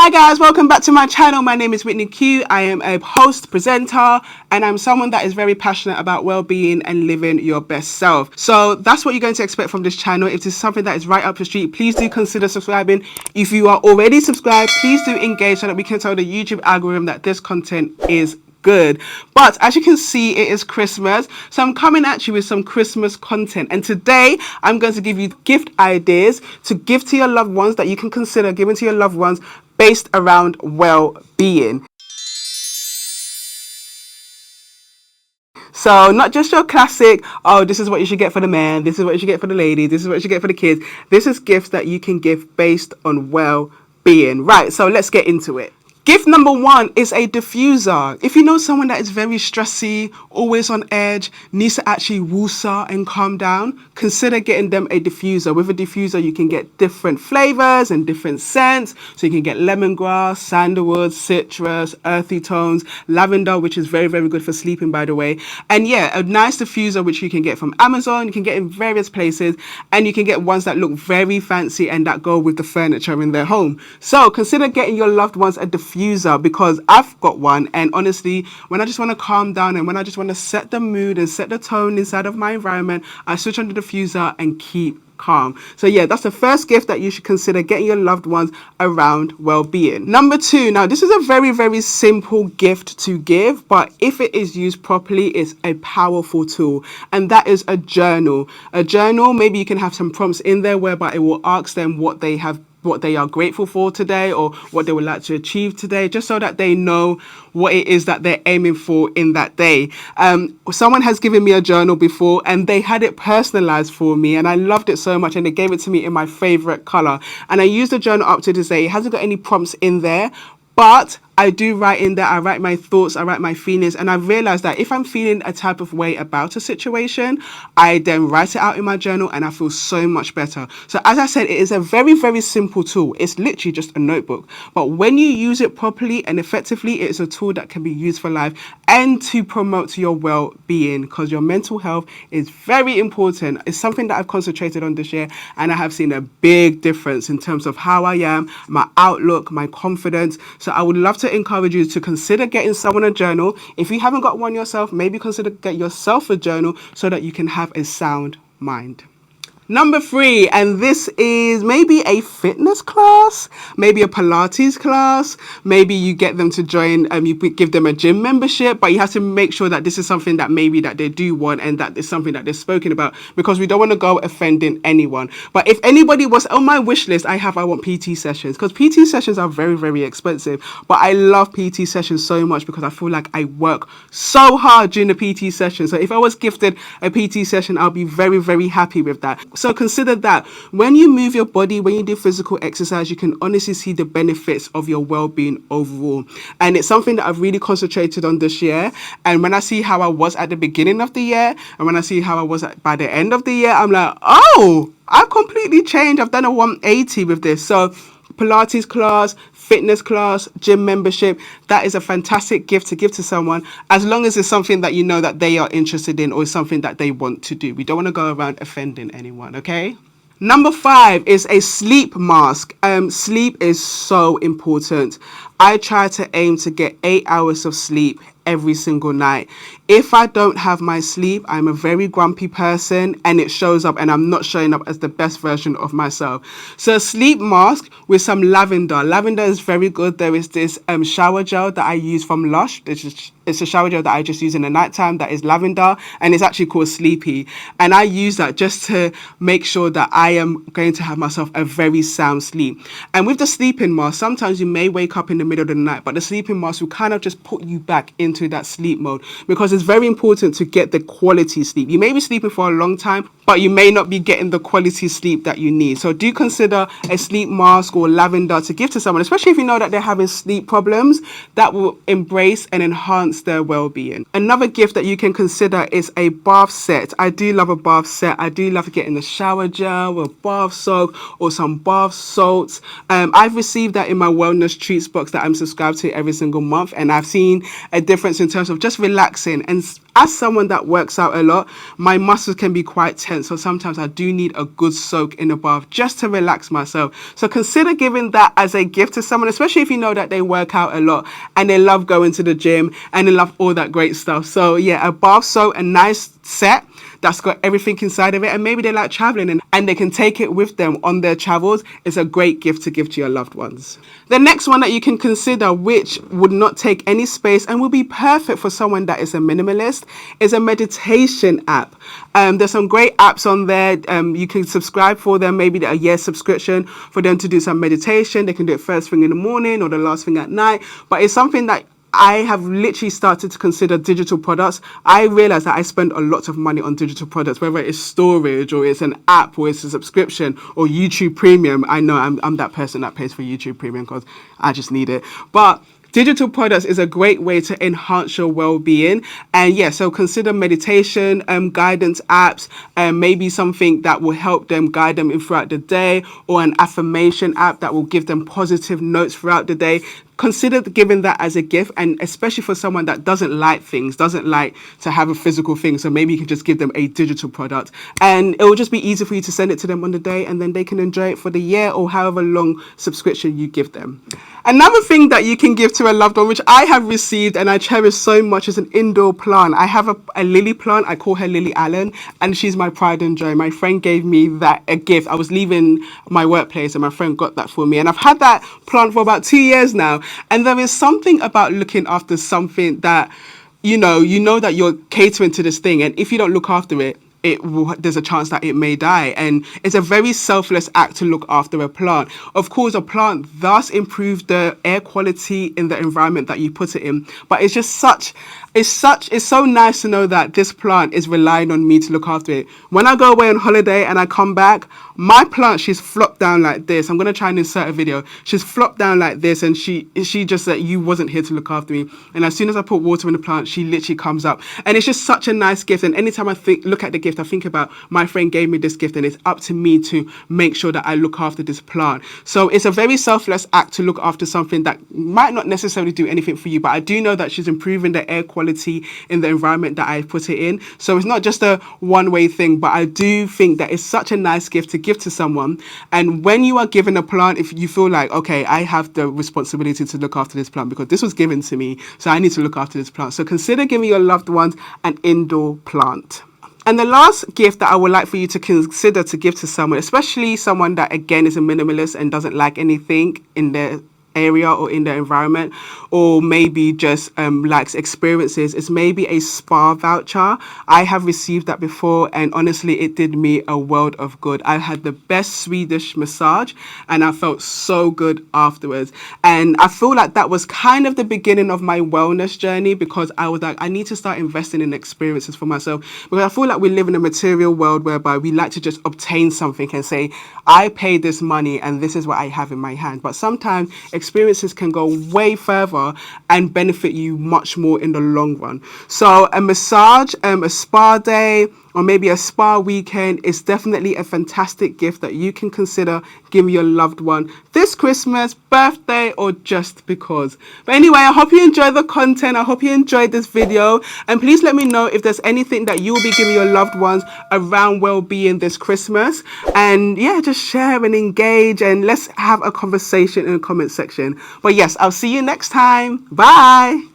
Hi guys, welcome back to my channel. My name is Whitney Q. I am a host, presenter, and I'm someone that is very passionate about well-being and living your best self. So that's what you're going to expect from this channel. If this is something that is right up your street, please do consider subscribing. If you are already subscribed, please do engage so that we can tell the YouTube algorithm that this content is good. But as you can see, it is Christmas, so I'm coming at you with some Christmas content, and today I'm going to give you gift ideas to give to your loved ones that you can consider giving to your loved ones based around well-being. So not just your classic, oh, this is what you should get for the man, this is what you should get for the lady, this is what you should get for the kids. This is gifts that you can give based on well-being. Right, so let's get into it. Gift number one is a diffuser. If you know someone that is very stressy, always on edge, needs to actually woosah and calm down, consider getting them a diffuser. With a diffuser, you can get different flavors and different scents. So you can get lemongrass, sandalwood, citrus, earthy tones, lavender, which is very, very good for sleeping, by the way. And yeah, a nice diffuser, which you can get from Amazon. You can get in various places, and you can get ones that look very fancy and that go with the furniture in their home. So consider getting your loved ones a diffuser, because I've got one, and honestly, when I just want to calm down and when I just want to set the mood and set the tone inside of my environment, I switch on the diffuser and keep calm. So yeah, that's the first gift that you should consider getting your loved ones around well-being. Number two, now this is a very, very simple gift to give, but if it is used properly, it's a powerful tool, and that is a journal. A journal, maybe you can have some prompts in there whereby it will ask them what they are grateful for today, or what they would like to achieve today, just so that they know what it is that they're aiming for in that day. Someone has given me a journal before, and they had it personalized for me, and I loved it so much, and they gave it to me in my favorite color, and I used the journal up to this day. It hasn't got any prompts in there, but I do write in there. I write my thoughts, I write my feelings, and I've realized that if I'm feeling a type of way about a situation, I then write it out in my journal and I feel so much better. So as I said, it is a very, very simple tool. It's literally just a notebook. But when you use it properly and effectively, it is a tool that can be used for life and to promote your well-being, because your mental health is very important. It's something that I've concentrated on this year, and I have seen a big difference in terms of how I am, my outlook, my confidence. So I would love to encourage you to consider getting someone a journal. If you haven't got one yourself, maybe consider get yourself a journal so that you can have a sound mind. Number three, and this is maybe a fitness class, maybe a Pilates class, maybe you get them to join, you give them a gym membership, but you have to make sure that this is something that maybe that they do want and that is something that they're spoken about, because we don't want to go offending anyone. But if anybody was on my wish list, I want PT sessions, because PT sessions are very, very expensive, but I love PT sessions so much because I feel like I work so hard during the PT session. So if I was gifted a PT session, I'll be very, very happy with that. So consider that when you move your body, when you do physical exercise, you can honestly see the benefits of your well-being overall. And it's something that I've really concentrated on this year. And when I see how I was at the beginning of the year, and when I see how I was by the end of the year, I'm like, oh, I've completely changed. I've done a 180 with this. So Pilates class, fitness class, gym membership, that is a fantastic gift to give to someone, as long as it's something that you know that they are interested in or something that they want to do. We don't want to go around offending anyone, okay? Number five is a sleep mask. Sleep is so important. I try to aim to get 8 hours of sleep every single night. If I don't have my sleep, I'm a very grumpy person, and it shows up, and I'm not showing up as the best version of myself. So a sleep mask with some lavender. Lavender is very good. There is this shower gel that I use from Lush. It's a shower gel that I just use in the nighttime that is lavender, and it's actually called Sleepy. And I use that just to make sure that I am going to have myself a very sound sleep. And with the sleeping mask, sometimes you may wake up in the middle of the night, but the sleeping mask will kind of just put you back into that sleep mode, because it's very important to get the quality sleep. You may be sleeping for a long time, but you may not be getting the quality sleep that you need. So do consider a sleep mask or lavender to give to someone, especially if you know that they're having sleep problems, that will embrace and enhance their well-being. Another gift that you can consider is a bath set. I do love a bath set. I do love getting the shower gel, a bath soak, or some bath salts. I've received that in my wellness treats box that I'm subscribed to every single month, and I've seen a difference in terms of just relaxing. And as someone that works out a lot, my muscles can be quite tense. So sometimes I do need a good soak in the bath just to relax myself. So consider giving that as a gift to someone, especially if you know that they work out a lot and they love going to the gym and they love all that great stuff. So yeah, a bath soak, a nice set that's got everything inside of it, and maybe they like traveling and they can take it with them on their travels. It's a great gift to give to your loved ones. The next one that you can consider, which would not take any space and will be perfect for someone that is a minimalist, is a meditation app. There's some great apps on there. You can subscribe for them, maybe a year subscription for them to do some meditation. They can do it first thing in the morning or the last thing at night, but it's something that I have literally started to consider digital products. I realize that I spend a lot of money on digital products, whether it's storage or it's an app or it's a subscription or YouTube Premium. I know I'm that person that pays for YouTube Premium because I just need it. But digital products is a great way to enhance your well-being. And yeah, so consider meditation, guidance apps, maybe something that will help them guide them throughout the day, or an affirmation app that will give them positive notes throughout the day. Consider giving that as a gift, and especially for someone that doesn't like things, doesn't like to have a physical thing. So maybe you can just give them a digital product, and it will just be easy for you to send it to them on the day, and then they can enjoy it for the year or however long subscription you give them. Another thing that you can give to a loved one, which I have received and I cherish so much, is an indoor plant. I have a lily plant. I call her Lily Allen, and she's my pride and joy. My friend gave me that a gift. I was leaving my workplace and my friend got that for me, and I've had that plant for about 2 years now. And there is something about looking after something that, you know that you're catering to this thing, and if you don't look after it, there's a chance that it may die. And it's a very selfless act to look after a plant. Of course, a plant thus improves the air quality in the environment that you put it in. But it's so nice to know that this plant is relying on me to look after it. When I go away on holiday and I come back, my plant, she's flopped down like this. I'm going to try and insert a video. She's flopped down like this, and she just said, you wasn't here to look after me. And as soon as I put water in the plant, she literally comes up. And it's just such a nice gift. And anytime I look at the gift, I think about my friend gave me this gift, and it's up to me to make sure that I look after this plant. So it's a very selfless act to look after something that might not necessarily do anything for you, but I do know that she's improving the air quality in the environment that I put it in. So it's not just a one-way thing, but I do think that it's such a nice gift to give to someone. And when you are given a plant, if you feel like, okay, I have the responsibility to look after this plant because this was given to me, so I need to look after this plant. So consider giving your loved ones an indoor plant. And the last gift that I would like for you to consider to give to someone, especially someone that, again, is a minimalist and doesn't like anything in their area or in their environment, or maybe just likes experiences, is maybe a spa voucher. I have received that before, and honestly, it did me a world of good. I had the best Swedish massage and I felt so good afterwards. And I feel like that was kind of the beginning of my wellness journey, because I was like, I need to start investing in experiences for myself, because I feel like we live in a material world whereby we like to just obtain something and say, I paid this money and this is what I have in my hand. But sometimes experiences can go way further and benefit you much more in the long run. So a massage, a spa day, or maybe a spa weekend is definitely a fantastic gift that you can consider giving your loved one this Christmas, birthday, or just because. But anyway, I hope you enjoyed the content. I hope you enjoyed this video. And please let me know if there's anything that you will be giving your loved ones around well-being this Christmas. And yeah, just share and engage, and let's have a conversation in the comment section. But yes, I'll see you next time. Bye.